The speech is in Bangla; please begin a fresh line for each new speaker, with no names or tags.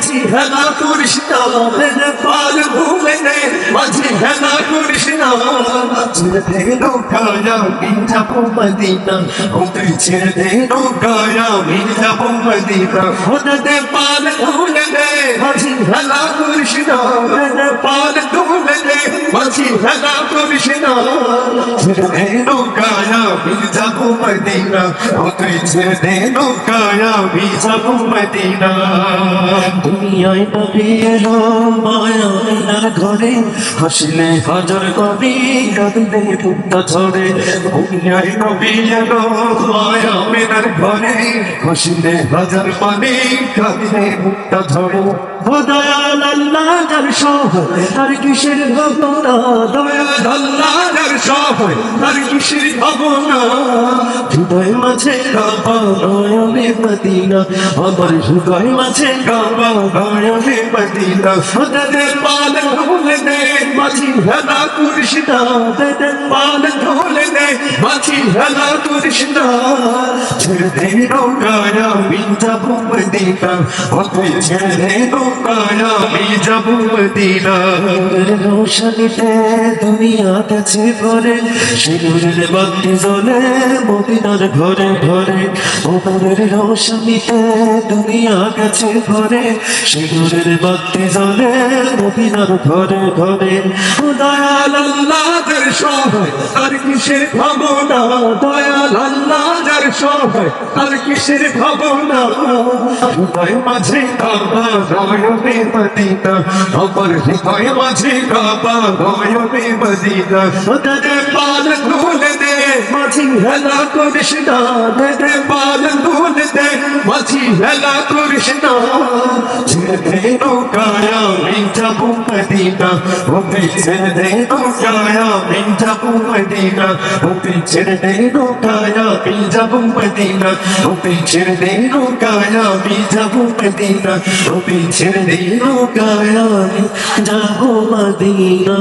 মাঝি হেলা করিস না রে পাল ভুলে নে মাঝি হেলা করিস না ছেড়ে দে নৌকায় আমি যাবো মদিনা ও তুই ছেড়ে দে নৌকায় আমি যাবো মদিনা ওদের পাল ভুলে নে মাঝি হেলা করিস না রে পাল ভুলে নে মাঝি হেলা করিস না ছেড়ে দে নৌকায় আমি যাবো মদিনা ও তুই ছেড়ে দে নৌকায় আমি যাবো মদিনা দুনিয়ায় নবী এলো মায়ার ঘরে হাসিলে হাজার কবি কাঁদলে বুকটা ঝরে দুনিয়ায় নবী এলো মায়ার ঘরে হাসিলে হাজার পানি কাঁদলে বুকটা ঝরে ও দয়াল আল্লাহ যার সহায় তার কিসের ভাবনা দয়াল আল্লাহ যার সহায় তার কিসের ভাবনা হৃদয় মাঝে কাবা নয়নে মদিনা আমার হৃদয় মাঝে কাবা নয়নে মদিনা ওদের পাল ধুলে দে মাঝি হেলা করিস না ওদের পাল ধুলে দে মাঝি হেলা করিস না ছেড়ে দে নৌকায় আমি যাবো মদিনা ওদের ছেড়ে দে নৌকায় আমি যাবো মদিনা রোশনীতে দুনিয়া কাছে ভরে সিঁদুরের বাতি জ্বলে মদিনার ঘরে ঘরে ওপরের রোশনীতে দুনিয়া কাছে ভরে সিঁদুরের বাতি জ্বলে মদিনার ঘরে ঘরে দয়াল আল্লাহ যার সহায় তার কিসের ভাবনা দয়াল আল্লাহ যার সহায় তার কিসের ভাবনা হৃদয় মাঝে কাবা নয়নে মদিনা আমার হৃদয় মাঝে কাবা নয়নে মদিনা ওদের পাল ধুলে দে মাঝি হেলা করিস না দে পাল ধুলে দে মাঝি হেলা করিস না ছেড়ে দে নৌকায় আমি যাবো মদিনা ওকে ছেড়ে দে নৌকায় আমি যাবো মদিনা ওকে ছেড়ে দে নৌকায় আমি যাবো মদিনা ওকে ছেড়ে দে নৌকায় আমি যাবো মদিনা ওকে ছেড়ে দে নৌকায় আমি যাবো মদিনা।